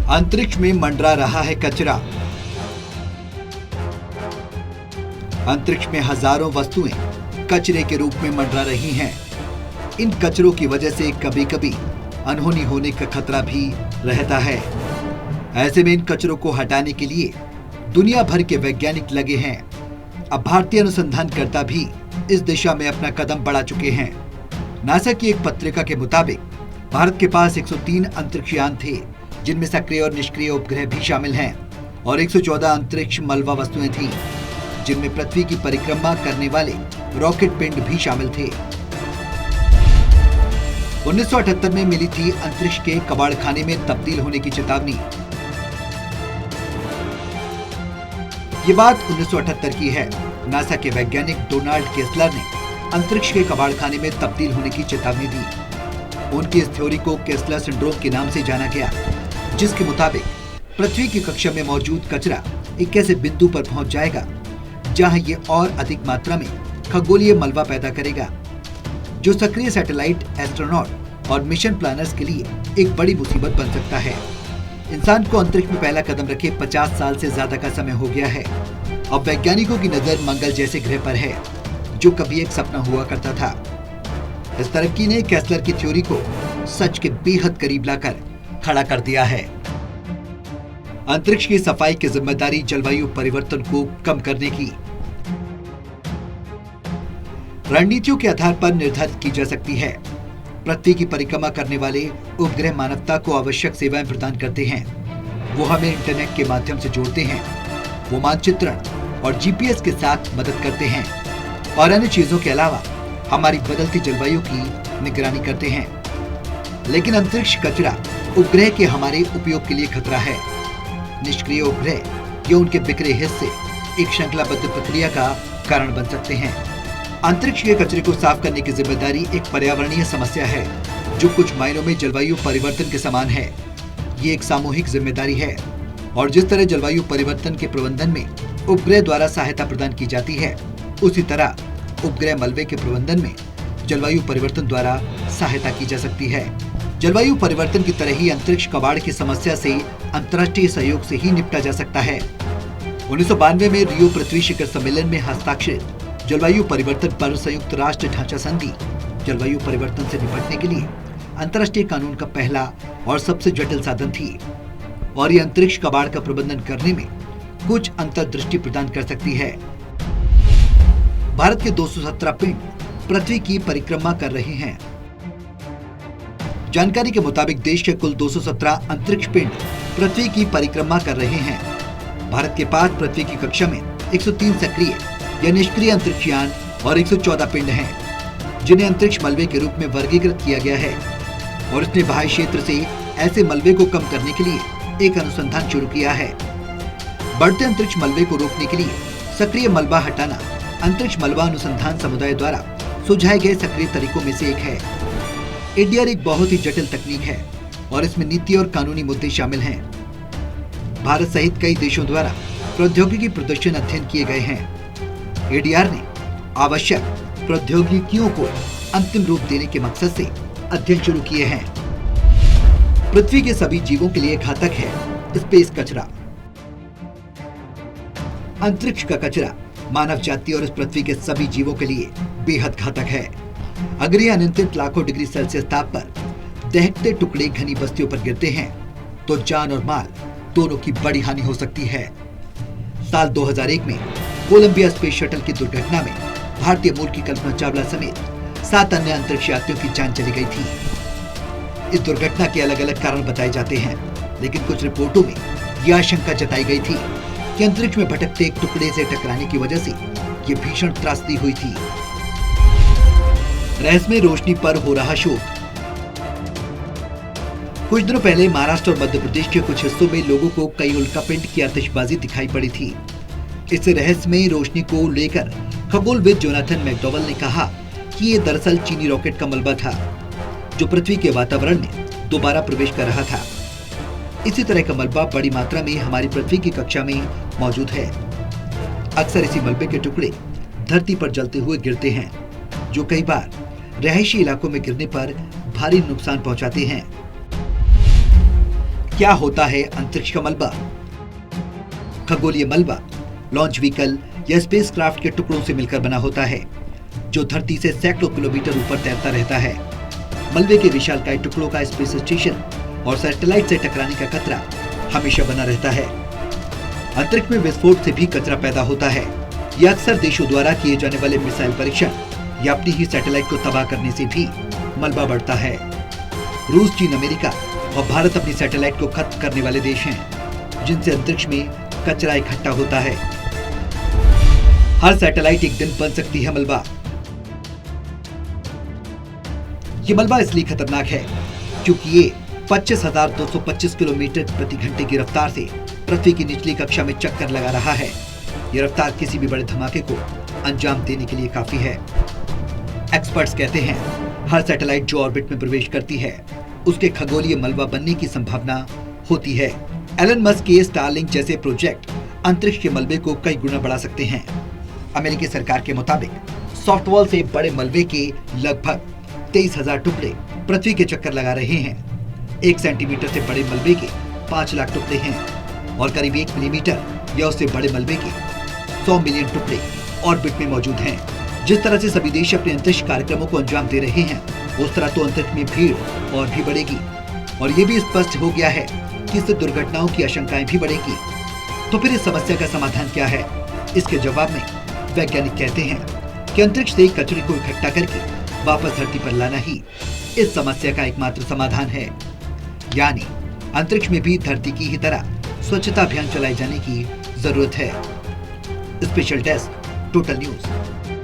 अंतरिक्ष में मंडरा रहा है कचरा। अंतरिक्ष में हजारों वस्तुएं कचरे के रूप में मंडरा रही हैं। इन कचरों की वजह से कभी कभी अनहोनी होने का खतरा भी रहता है। ऐसे में इन कचरों को हटाने के लिए दुनिया भर के वैज्ञानिक लगे हैं। अब भारतीय अनुसंधानकर्ता भी इस दिशा में अपना कदम बढ़ा चुके हैं। नासा की एक पत्रिका के मुताबिक भारत के पास 103 अंतरिक्ष यान थे, जिनमें सक्रिय और निष्क्रिय उपग्रह भी शामिल हैं, और 114 अंतरिक्ष मलबा वस्तुएं थीं, जिनमें पृथ्वी की परिक्रमा करने वाले रॉकेट पिंड भी शामिल थे। 1978 में मिली थी अंतरिक्ष के कबाड़खाने में तब्दील होने की चेतावनी। ये बात 1978 की है। नासा के वैज्ञानिक डोनाल्ड केस्लर ने अंतरिक्ष के कबाड़खाने में तब्दील होने की चेतावनी दी। उनकी इस थ्योरी को केस्लर सिंड्रोम के नाम से जाना गया, जिसके मुताबिक पृथ्वी की कक्षा में मौजूद कचरा एक ऐसे बिंदु पर पहुंच जाएगा जहां ये और अधिक मात्रा में खगोलीय मलबा पैदा करेगा, जो सक्रिय सैटेलाइट, एस्ट्रोनॉट और मिशन प्लानर्स के लिए एक बड़ी मुसीबत बन सकता है। इंसान को अंतरिक्ष में पहला कदम रखे 50 साल से ज्यादा का समय हो गया है। अब वैज्ञानिकों की नजर मंगल जैसे ग्रह पर है, जो कभी एक सपना हुआ करता था। इस तरक्की ने केस्लर की थ्योरी को सच के बेहद करीब लाकर खड़ा कर दिया है। अंतरिक्ष की सफाई की जिम्मेदारी जलवायु परिवर्तन को कम करने की रणनीतियों के आधार पर निर्धारित की जा सकती है। पृथ्वी की परिक्रमा करने वाले उपग्रह मानवता को आवश्यक सेवाएं प्रदान करते हैं। वो हमें इंटरनेट के माध्यम से जोड़ते हैं। वो मानचित्रण और जीपीएस के साथ मदद करते हैं और अन्य चीजों के अलावा हमारी बदलती जलवायु की निगरानी करते हैं। लेकिन अंतरिक्ष कचरा उपग्रह के हमारे उपयोग के लिए खतरा है। निष्क्रिय उपग्रह या उनके बिखरे हिस्से एक श्रृंखलाबद्ध प्रक्रिया का कारण बन सकते हैं। अंतरिक्ष के कचरे को साफ करने की जिम्मेदारी एक पर्यावरणीय समस्या है, जो कुछ मायनों में जलवायु परिवर्तन के समान है। ये एक सामूहिक जिम्मेदारी है, और जिस तरह जलवायु परिवर्तन के प्रबंधन में उपग्रह द्वारा सहायता प्रदान की जाती है, उसी तरह उपग्रह मलबे के प्रबंधन में जलवायु परिवर्तन द्वारा सहायता की जा सकती है। जलवायु परिवर्तन की तरह ही अंतरिक्ष कबाड़ की समस्या से अंतर्राष्ट्रीय सहयोग से ही निपटा जा सकता है। 1992 में रियो पृथ्वी शिखर सम्मेलन में हस्ताक्षरित जलवायु परिवर्तन पर संयुक्त राष्ट्र ढांचा संधि जलवायु परिवर्तन से निपटने के लिए अंतर्राष्ट्रीय कानून का पहला और सबसे जटिल साधन थी, और ये अंतरिक्ष कबाड़ का प्रबंधन करने में कुछ अंतर्दृष्टि प्रदान कर सकती है। भारत के 217 पिंड पृथ्वी की परिक्रमा कर रहे हैं। जानकारी के मुताबिक देश के कुल 217 अंतरिक्ष पिंड पृथ्वी की परिक्रमा कर रहे हैं। भारत के पास पृथ्वी की कक्षा में 103 सक्रिय या निष्क्रिय अंतरिक्ष यान और 114 पिंड हैं, जिन्हें अंतरिक्ष मलबे के रूप में वर्गीकृत किया गया है, और इसने बाह्य क्षेत्र से ऐसे मलबे को कम करने के लिए एक अनुसंधान शुरू किया है। बढ़ते अंतरिक्ष मलबे को रोकने के लिए सक्रिय मलबा हटाना अंतरिक्ष मलबा अनुसंधान समुदाय द्वारा सुझाए गए सक्रिय तरीकों में से एक है। एडीआर एक बहुत ही जटिल तकनीक है, और इसमें नीति और कानूनी मुद्दे शामिल हैं। भारत सहित कई देशों द्वारा प्रौद्योगिकी प्रदर्शन अध्ययन किए गए हैं। एडीआर ने आवश्यक प्रौद्योगिकियों को अंतिम रूप देने के मकसद से अध्ययन शुरू किए हैं। पृथ्वी के सभी जीवों के लिए घातक है स्पेस कचरा। अंतरिक्ष का कचरा मानव जाति और इस पृथ्वी के सभी जीवों के लिए बेहद घातक है। अगर ये अनंत लाखों डिग्री सेल्सियस ताप पर दहकते टुकड़े घनी बस्तियों पर गिरते हैं, तो जान और माल दोनों की बड़ी हानि हो सकती है। साल 2001 में कोलंबिया स्पेस शटल की दुर्घटना में भारतीय मूल की कल्पना चावला समेत 7 अन्य अंतरिक्ष यात्रियों की जान चली गई थी। इस दुर्घटना के अलग अलग कारण बताए जाते हैं, लेकिन कुछ रिपोर्टों में यह आशंका जताई गई थी कि अंतरिक्ष में भटकते एक टुकड़े से टकराने की वजह से ये भीषण त्रासदी हुई थी। रहस्यमय रोशनी पर हो रहा शोध। कुछ दिनों पहले महाराष्ट्र और मध्य प्रदेश के कुछ हिस्सों में लोगों को कई उल्कापिंड की आतिशबाजी दिखाई पड़ी थी। इस रहस्यमय रोशनी को लेकर खगोलविद जोनाथन मैकडॉवेल ने कहा कि ये दरअसल चीनी रॉकेट का मलबा था, जो पृथ्वी के वातावरण में दोबारा प्रवेश कर रहा था। इसी तरह का मलबा बड़ी मात्रा में हमारी पृथ्वी की कक्षा में मौजूद है। अक्सर इसी मलबे के टुकड़े धरती पर जलते हुए गिरते हैं, जो कई बार रहायशी इलाकों में गिरने पर भारी नुकसान पहुंचाते हैं। क्या होता है अंतरिक्ष का मलबा? खगोलीय मलबा लॉन्च व्हीकल या स्पेसक्राफ्ट के टुकड़ों से मिलकर बना होता है, जो धरती से सैकड़ों किलोमीटर ऊपर तैरता रहता है। मलबे के विशालकाय टुकड़ों का स्पेस स्टेशन और सैटेलाइट से टकराने का खतरा हमेशा बना रहता है। अंतरिक्ष में विस्फोट से भी कचरा पैदा होता है। यह अक्सर देशों द्वारा किए जाने वाले मिसाइल परीक्षण या अपनी ही सैटेलाइट को तबाह करने से भी मलबा बढ़ता है। रूस, चीन, अमेरिका और भारत अपनी सैटेलाइट को खत्म करने वाले देश हैं, जिनसे अंतरिक्ष में कचरा इकट्ठा होता है। हर सैटेलाइट एक दिन बन सकती है मलबा। ये मलबा इसलिए खतरनाक है क्योंकि ये 25,225 किलोमीटर प्रति घंटे की रफ्तार से पृथ्वी की निचली कक्षा में चक्कर लगा रहा है। यह रफ्तार किसी भी बड़े धमाके को अंजाम देने के लिए काफी है। एक्सपर्ट्स कहते हैं हर सैटेलाइट जो ऑर्बिट में प्रवेश करती है उसके खगोलीय मलबा बनने की संभावना होती है। एलन मस्क के स्टारलिंक जैसे प्रोजेक्ट अंतरिक्ष के मलबे को कई गुना बढ़ा सकते हैं। अमेरिकी सरकार के मुताबिक सॉफ्टवॉल से बड़े मलबे के लगभग 23,000 टुकड़े पृथ्वी के चक्कर लगा रहे हैं। 1 सेंटीमीटर से बड़े मलबे के 5 लाख टुकड़े हैं और करीब 1 मिलीमीटर या उससे बड़े मलबे के 100 मिलियन टुकड़े ऑर्बिट में मौजूद हैं। जिस तरह से सभी देश अपने अंतरिक्ष कार्यक्रमों को अंजाम दे रहे हैं, उस तरह तो अंतरिक्ष में भीड़ और भी बढ़ेगी और ये भी स्पष्ट हो गया है कि इससे दुर्घटनाओं की आशंकाएं भी बढ़ेगी। तो फिर इस समस्या का समाधान क्या है? इसके जवाब में वैज्ञानिक कहते हैं कि अंतरिक्ष से कचरे को इकट्ठा करके वापस धरती पर लाना ही इस समस्या का एकमात्र समाधान है। यानी अंतरिक्ष में भी धरती की ही तरह स्वच्छता अभियान चलाए जाने की जरूरत है। Special desk, total news.